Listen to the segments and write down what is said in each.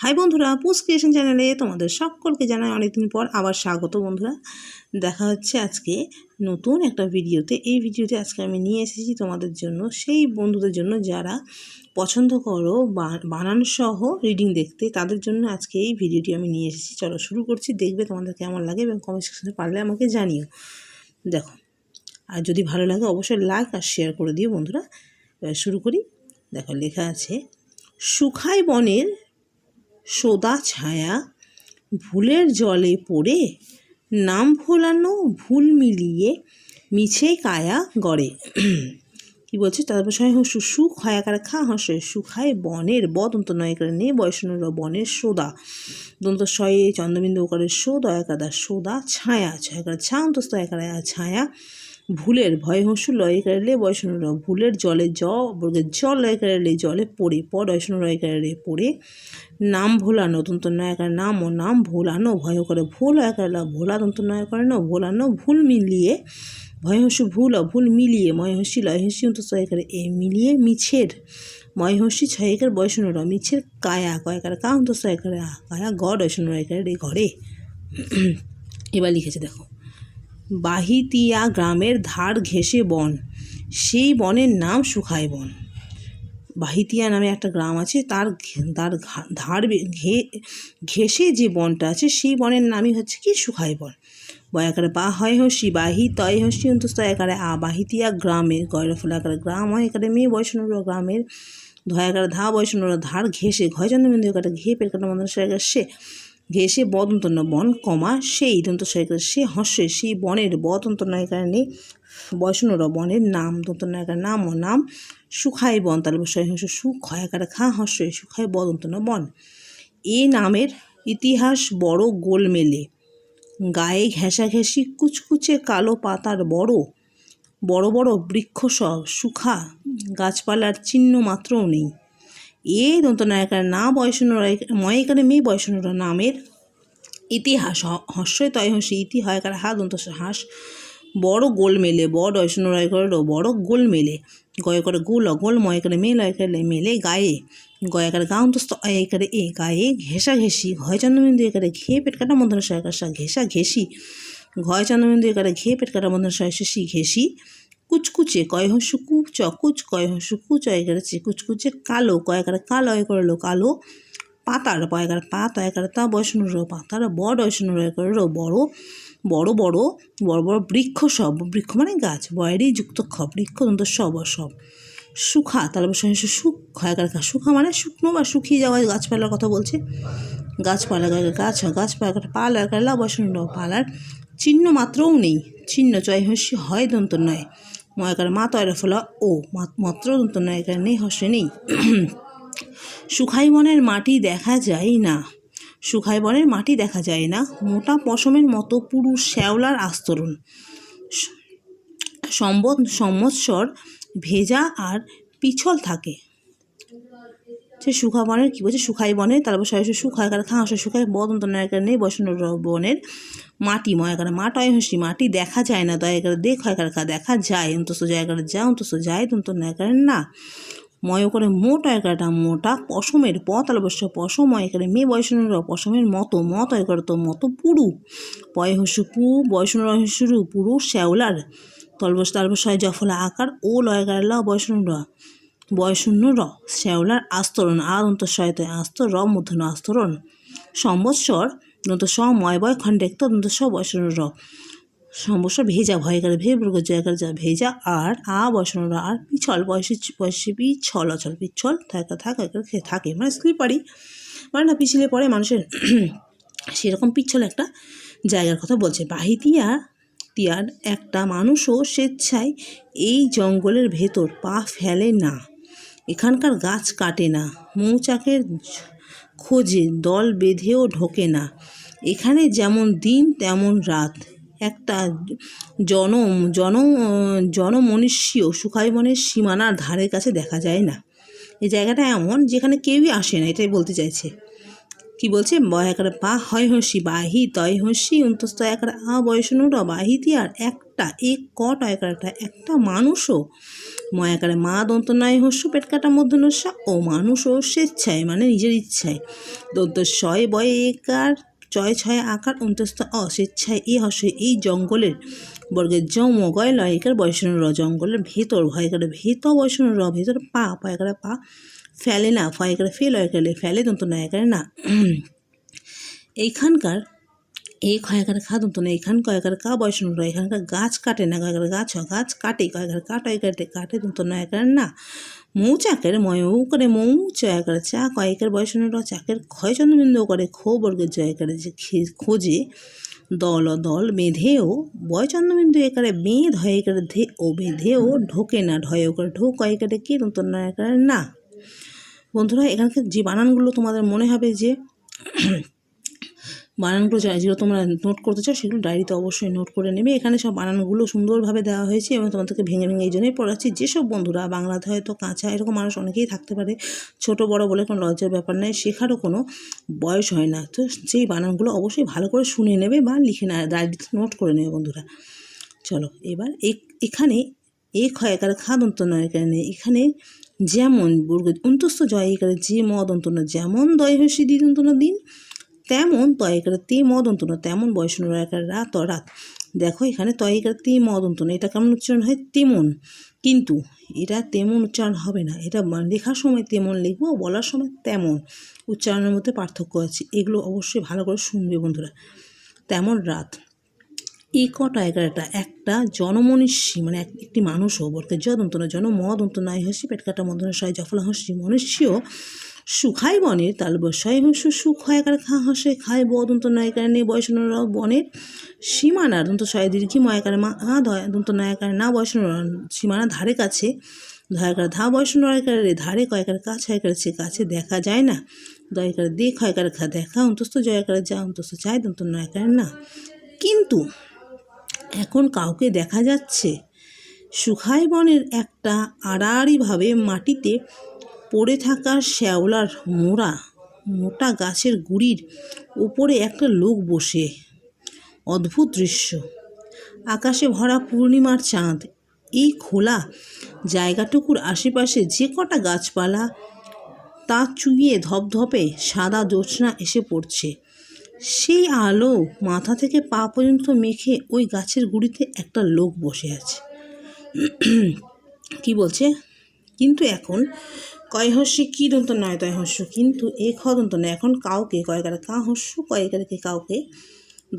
High বন্ধুরা, পুস creation চ্যানেলে তোমাদের সকলকে জানাই অনেকদিন পর আবার স্বাগত। বন্ধুরা, দেখা হচ্ছে আজকে নতুন একটা ভিডিওতে। এই ভিডিওতে আজকে আমি নিয়ে এসেছি তোমাদের জন্য, সেই বন্ধুদের জন্য যারা পছন্দ করো বানান সহ রিডিং দেখতে, তাদের জন্য আজকে এই ভিডিওটি আমি নিয়ে এসেছি। চলো শুরু করছি, দেখবে তোমাদের কেমন লাগে এবং কমেন্ট সেকশনে পারলে আমাকে জানিও। দেখো, আর যদি ভালো লাগে অবশ্যই লাইক আর শেয়ার করে দিও বন্ধুরা। এবার শুরু করি। দেখো, লেখা আছে, শুকায় বনের সোদা ছায়া, ভুলের জলে পড়ে নাম ভোলানো ভুল মিলিয়ে মিছে কায়া গড়ে। কি বলছে? তারপর সয় হস্য সুখ হয়াকার খা হস্য সুখায় বনের বদন্ত নয়কারে নে বয়সনুর বনের সোদা দন্ত শয়ে চন্দ্রবিন্দু ওকারে সো দয়াকাদা সোদা ছায়া ছয়কার ছা অন্তস্থ একারে ছায়া ভুলের ভয় হস্য লয় কারলে বয়সনুর ভুলের জলে বর্গের জল লয় কারলে জলে পড়ে পর বয়সনু লয় কারলে পড়ে নাম ভোলানো দন্ত নয়কার নাম ও নাম ভোলানো ভয় করে ভুল একারলা ভোলা দন্ত নয় করে ন ভোলানো ভুল মিলিয়ে ভয়হস্যি ভুল ভুল মিলিয়ে ময়হস্যি লয়হস্যি অন্ত ছয়কারে এ মিলিয়ে মিছের ময়হস্যি ছয়কার বয়সনুর মিছের কায়া কয়কার কা অন্ত ছয়কারে কায়া গড় বয়সনুর একারে ঘরে। এবার লিখেছে, দেখো, বাহিতিয়া গ্রামের ধার ঘেঁষে বন, সেই বনের নাম শুকায় বন। বাহিতিয়া নামে একটা গ্রাম আছে, তার ধার ঘেঁষে যে বনটা আছে সেই বনের নামই হচ্ছে কি শুকায় বন। বয়াকারে বা হয় হসি বাহি তয় হসি অন্তস্থ একারে বাহিতিয়া গ্রামের গয়রা ফুল আকারে গ্রাম হয় একারে মেয়ে বয়সনুর গ্রামের ধয়াকারে ধা বয়সনুর ধার ঘেঁষে ঘয় চন্দ্রবিন্দু একারে ঘে পের কাটা মন্ত্র সে ঘেঁষে বদন্ত বন কমা সেই দন্ত সয়কারে সে হস্যে সেই বনের বদন্ত নয়কারে নেই বয়সনুর বনের নাম দন্ত নয়কার নাম ও নাম শুকায় বন। তাহলে সয় হস্য সুখ হয়াকারে খা হস্যে শুকায় বদন্ত বন। এ নামের ইতিহাস বড় গোলমেলে, গায়ে ঘেঁষাঘেঁষি কুচকুচে কালো পাতার বড় বড় বড় বৃক্ষ সব শুখা গাছপালার চিহ্ন মাত্রও নেই। এ দন্তনায়কার না বয়সনুর ময়কারে মেয়ে বয়সনুর নামের ইতিহাস হস্যই তয় হস্যি ইতি হয়কার হা দন্ত হাস বড় গোল মেলে বড় বয়সনুর করে বড় গোল মেলে গয় করে গোল অগোল ময়কারে মেয়ে লয়কারে মেলে গায়ে গয়াকার গা অন্তস্থ একারে এ গায়ে ঘেঁষা ঘেঁষি ঘয় চন্দ্রবিন্দু একারে ঘে পেট কাটা মন্ত্র সয়কার সা ঘেঁষা ঘেঁষি ঘয় চন্দ্রবিন্দু একারে ঘে পেট কাটা মন্ত্র সয়সি ঘেঁষি কুচকুচে কয় হস্য কুচ কুচ কয় হস্য কুচ একারে চে কুচকুচে কালো কয়কারে কালো এ করলো কালো পাতার পয়কার পা তয়কারে তা বয়সনুর পাতার বড় বয়সনুর করে বড় বড় বড় বড় বড় বৃক্ষ সব বৃক্ষ মানে গাছ বয়েরই যুক্ত খ বৃক্ষ দন্ত সব সব শুখা তাহলে সুখ হয়কার শুখা মানে শুকনো বা শুকিয়ে যাওয়া গাছপালার কথা বলছে। গাছপালা গাছপালা পাল একারলা বয়সনুর পালার চিহ্ন মাত্রও নেই। চিহ্ন চয় হস্যি হয় দন্ত নয় ময়কার মা তয়রা ফলা ও মাত্র দন্ত নয় একার নেই হস্যে নেই। শুকাই বনের মাটি দেখা যায় না, শুকাই বনের মাটি দেখা যায় না, মোটা পশমের মতো পুরু শ্যাওলার আস্তরণ, সম্বৎসর ভেজা আর পিছল থাকে। সে শুকা বনের কী বলছে? শুকাই বনের তারপর সরাসরি শুকায় কার খা হস্য শুকায় বদন্ত নয়কার নেই বসনুর বনের মাটি ময়কার মা টয় হস্যি মাটি দেখা যায় না দয়াকার দেখ হয়কার খা দেখা যায় অন্তস্থ জায়গার যা অন্তস্থ যায় দন্ত নয়কার না ময় করে মোট একারটা মোটা পশমের তাহলে অবশ্য পশম একারে মেয়ে বয়সনুর পশমের মতো একার তো মতো পুরু পয় হস্য পু বয়সনুর হস্যরু পুরু শ্যাওলার তলবস তালবস হয় জফলা আকার ও লয়কারলা বয়শূন্য র শ্যাওলার আস্তরণ আর অন্ত শয়তে আস্ত র মূর্ধন্য আস্তরণ সম্বৎসর দন্ত স ময় বয় খণ্ডেক্ত দন্ত স বয়শূন্য র সম্বৎসর ভেজা ভয়কার বর্গ জয়কার যা ভেজা আর বয়শূন্য র আর পিছল বয়সে পিছল অচল পিছল থাকে মানে স্লিপারি মানে না পিছলে পড়ে মানুষের সেরকম পিছল একটা জায়গার কথা বলছে। বাহিতিয়ার একটা মানুষও স্বেচ্ছায় এই জঙ্গলের ভেতর পা ফেলে না, এখানকার গাছ কাটে না, মৌচাকের খোঁজে দল বেঁধেও ঢোকে না, এখানে যেমন দিন তেমন রাত একটা জনমনুষ্য শুকাই বনের সীমানার ধারের কাছে দেখা যায় না। এই জায়গাটা এমন যেখানে কেউই আসে না, এটাই বলতে চাইছে। কি বলছে? বয়াকারে পা হয় হস্যি বাহি তয় হস্যি অন্তস্থ একারে বয়সনুর বাহিতিয়ার একটা একটা টয়কারটা একটা মানুষও ময়াকারে মা দন্ত নয় হস্য পেটকাটা মধ্যনস্যা ও মানুষও স্বেচ্ছায় মানে নিজের ইচ্ছায় দন্ত শয় বয় একার চয় ছয় আকার অন্তস্থ অস্বেচ্ছায় হস্য এই জঙ্গলের বর্গের মগয় লয়কার বয়সন র জঙ্গলের ভেতর ভয়কারে ভেত বয়সন র ভেতর পা পয়কারে পা ফেলে না ফয়কারে ফেল অয়কারে ফেলে দন্ত নয়কারে না এইখানকার এই কয়কার খা দন্ত না এখান কয়কার কা বয়সন র এখানকার গাছ কাটে না কয়কার গাছ কাটে কয়কার কাটাই কাটে দন্ত নয়কার না মৌচাকের ময়ৌ করে মৌ চয়াকার চা কয়েকের বয়সন র চাকের ক্ষয় চন্দ্রবিন্দু করে খো বর্গের জয়কারে যে খোঁজে দল বেঁধেও বয় চন্দ্রবিন্দু একারে বেঁধ হয় একারে ধে ও বেঁধেও ঢোকে না ঢয় করে ঢোক কয়েকারে কি দন্ত নয়কার না। বন্ধুরা এখানকার যে বানানগুলো তোমাদের মনে হবে যে বানানগুলো যেগুলো তোমরা নোট করতে চাও সেগুলো ডায়েরিতে অবশ্যই নোট করে নেবে। এখানে সব বানানগুলো সুন্দরভাবে দেওয়া হয়েছে এবং তোমাদেরকে ভেঙে এই জন্যই পড়াচ্ছি। যেসব বন্ধুরা বাংলাতে হয়তো কাঁচা এরকম মানুষ অনেকেই থাকতে পারে, ছোট বড় বলে কোনো লজ্জার ব্যাপার নয়, শেখারও কোনো বয়স হয় না। তো সেই বানানগুলো অবশ্যই ভালো করে শুনে নেবে বা লিখে না ডায়েরিতে নোট করে নেবে বন্ধুরা। চলো এবার এখানে ক্ষয়কার খা দন্ত নয় এখানে এখানে যেমন বর্গ অন্তস্থ জয় একারে যে মদ অন্তন যেমন দয় হসি দ্বিত অন্তন দিন তেমন তয়কারে তে মদ অন্তন তেমন বয়সন একার রাত রাত। দেখো এখানে তয়কারে তে মদ অন্তন এটা কেমন উচ্চারণ হয় তেমন, কিন্তু এটা তেমন উচ্চারণ হবে না, এটা লেখার সময় তেমন লিখবো বলার সময় তেমন, উচ্চারণের মধ্যে পার্থক্য আছে। এগুলো অবশ্যই ভালো করে শুনবে বন্ধুরা। তেমন রাত এই টয়কারটা একটা জনমনীষী মানে একটি মানুষও বলতে যদন্তন জন মদ অন্ত নয় হসি পেটকাটা মদন সয় জফলা হসি মনুষ্যও সুখাই বনের তালবস্যয় হস্য সুখ হয়কার খা হসে খায় বদন্ত নয়কার নেই বয়সনরা বনের সীমানা দন্ত শয় দীর্ঘি ময়কার মা দন্ত নয়কার না বয়সন সীমানা ধারে কাছে ধয়কার ধা বয়সন রয়কারে ধারে কয়কার কাছ হয়কার সে কাছে দেখা যায় না দয়কার দেখ হয়কার খা দেখা অন্তস্থ জয়কার যা অন্তস্থ চায় দন্ত নয়কার না। কিন্তু এখন কাউকে দেখা যাচ্ছে সুখাই বনের একটা আড়াআড়িভাবে মাটিতে পড়ে থাকা শ্যাওলার মোটা গাছের গুড়ির উপরে একটা লোক বসে। অদ্ভুত দৃশ্য, আকাশে ভরা পূর্ণিমার চাঁদ, এই খোলা জায়গাটুকুর আশেপাশে যে কটা গাছপালা তা চুইয়ে ধপধপে সাদা জ্যোৎস্না এসে পড়ছে। সেই আলো মাথা থেকে পা পর্যন্ত মেখে ওই গাছের গুড়িতে একটা লোক বসে আছে। কি বলছে? কিন্তু এখন কয়হস্যি কি দন্ত নয় তয় হস্য কিন্তু খদন্ত নয় এখন কাউকে কয়কারে কা হস্য কয়কারে কাউকে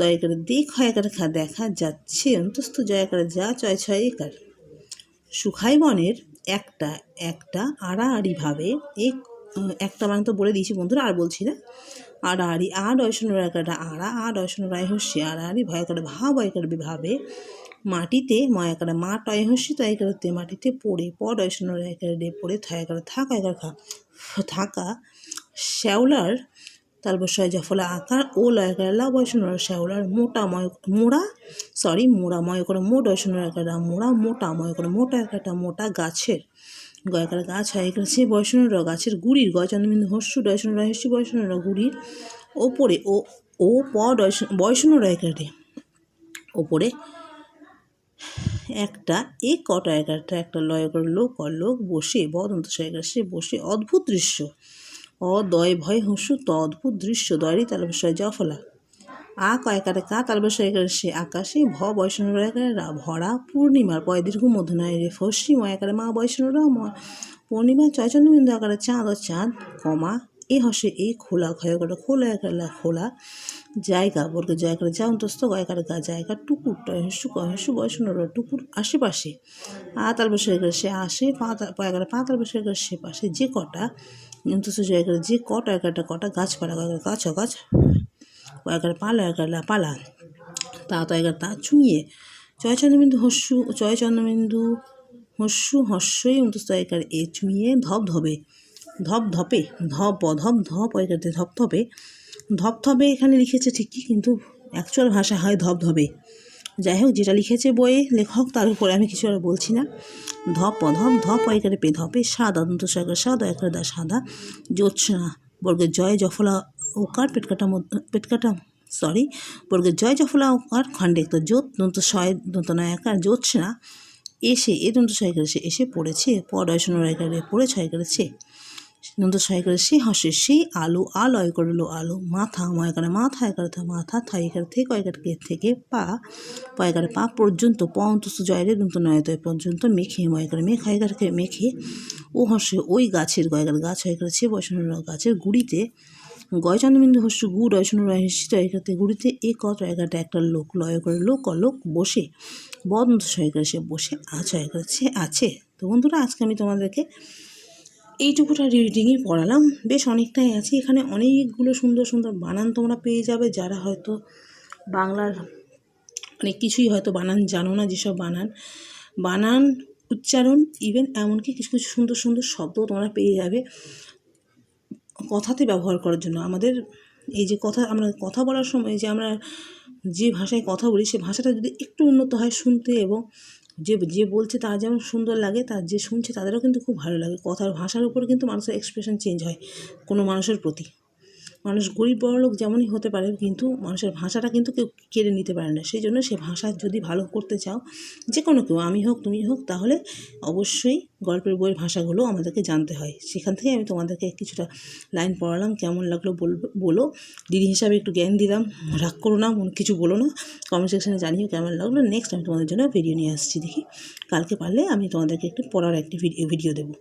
দয়কারে দেখ হয়কারে খা দেখা যাচ্ছে অন্তস্থ জয়কারে যা চয় ছয় একার। সুখাই বনের একটা আড়াআড়িভাবে একটা মানে তো বলে দিয়েছি বন্ধুরা, আর বলছি না। আড়াআড়ি ডয়সন রয়কারটা ডয়সন রায় হস্যি আড়াআড়ি ভয়কারে ভয়কারে বিভাবে মাটিতে ময়াকারে মা টয় হস্যি তয়কারে তে মাটিতে পড়ে ডয়সন রয়কারে ডে পড়ে থয়কারে থাকা শ্যাওলার তালবস্যয় জফলা আকার ও লয়কারে লা বয়সন শ্যাওলার মোড়া ময় করে ডয়সন রয়কারে মোটা ময় করে মোটা একটা মোটা গাছের গয়কার গাছ হয় এখানে সে বয়সন গাছের গুড়ির গয় চন্দ্রবিন্দু হস্য ডয়সন রহস্য বয়সন গুড়ির ওপরে ও বয়সন রয়কারে ওপরে একটা টয়কারটা একটা লয় করে লোক বসে বদন্ত সয়কার সে বসে। অদ্ভুত দৃশ্য অদয় ভয় হস্য অদ্ভুত দৃশ্য দয়রি তালবস্যয় জফলা কয়কারে কা তালবস্যয় সে আকাশে বয়সন রয়কারে ভরা পূর্ণিমার পয় দীর্ঘ মধ্যনয় রে ফস্যি ময়াকারে মা বয়সন পূর্ণিমা চয়চন্দ্রবিন্দু আকারে চাঁদ কমা হসে খোলা ক্ষয়কারে খোলা জায়গা বর্গ জায়গার যা অন্তস্থ গয়কার গা জায়গা টুকুর টয়হস্য বয়সন টুকুর আশেপাশে তালবস্যয় সে আসে পয়কারে তালবস্যয় সে পাশে যে কটা অন্তস্থ জায়গার যে কটা গাছপালা গাছ কয়কার পালা পালা তা তয়কার তা চুঁয়ে চয়চন্দ্রবিন্দু হস্যই অন্তস্থ একার চুঁয়ে ধপধপে ধপধপে এখানে লিখেছে ঠিকই, কিন্তু অ্যাকচুয়াল ভাষা হয় ধপধপে। যাই হোক, যেটা লিখেছে বইয়ে লেখক তার উপরে আমি কিছু আর বলছি না। ধপ একারে পে ধপে সাদা দন্ত সয়কার সাদা একারে দা সাদা জ্যোৎস্না বর্গের জয় জফলা ওকার পেটকাটা বর্গের জয় জফলা আর খণ্ডে তো জোত দন্ত শয় দন্ত নায়কার জ্যোৎস্না এসে এ দন্ত শয় করেছে এসে পড়েছে পড়াশোনা রয় করে পড়ে ছয় করেছে দন্ত ছয় করে সে হাসে সেই আলো আলয় করলো আলো মাথা ময় করে মাথায় করে মাথা থাই করে থেকে কয়কারকে থেকে পা পয় করে পা পর্যন্ত পন্তস্থ জয়রে দন্ত নয়তয় পর্যন্ত মেখে ময় করে মেঘায় করে মেখে ও হাসে ওই গাছের গয়কার গাছ হয়ে করেছে বৈষ্ণব গাছের গুড়িতে গয়চন্দ্রবিন্দু হস্য গুড় অয়সন রয় হিসিত একাতে গুড়িতে এ কত এগারটা একটা লোক লয় করে লোক অলোক বসে বদন্ত সয় করে সে বসে আচয় করেছে আছে। তো বন্ধুরা আজকে আমি তোমাদেরকে এইটুকুটা রিডিংই পড়ালাম, বেশ অনেকটাই আছে। এখানে অনেকগুলো সুন্দর সুন্দর বানান তোমরা পেয়ে যাবে, যারা হয়তো বাংলার অনেক কিছুই হয়তো বানান জানো না, যেসব বানান উচ্চারণ ইভেন এমনকি কিছু কিছু সুন্দর সুন্দর শব্দ তোমরা পেয়ে যাবে কথাতে ব্যবহার করার জন্য। আমাদের এই যে আমরা কথা বলার সময় যে আমরা যে ভাষায় কথা বলি সে ভাষাটা যদি একটু উন্নত হয় শুনতে, এবং যে বলছে তার যেমন সুন্দর লাগে, তার যে শুনছে তাদেরও কিন্তু খুব ভালো লাগে। কথার ভাষার উপর কিন্তু মানুষের এক্সপ্রেশন চেঞ্জ হয় কোনো মানুষের প্রতি। মানুষ গরিব বড়লোক যেমনই হতে পারে, কিন্তু মানুষের ভাষাটা কিন্তু কেউ কেড়ে নিতে পারে না। সেই জন্য সে ভাষা যদি ভালো করতে চাও, যে কোনো কেউ, আমি হোক তুমি হোক, তাহলে অবশ্যই গল্পের বইয়ের ভাষাগুলো আমাদেরকে জানতে হয়। সেখান থেকে আমি তোমাদেরকে কিছুটা লাইন পড়ালাম, কেমন লাগলো বলো। দিদি হিসাবে একটু জ্ঞান দিলাম, রাগ করো না, কিছু বলো না, কমেন্ট সেকশানে জানিও কেমন লাগলো। নেক্সট আমি তোমাদের জন্য ভিডিও নিয়ে আসছি, দেখি কালকে পারলে আমি তোমাদেরকে একটু পড়ার একটি ভিডিও দেবো।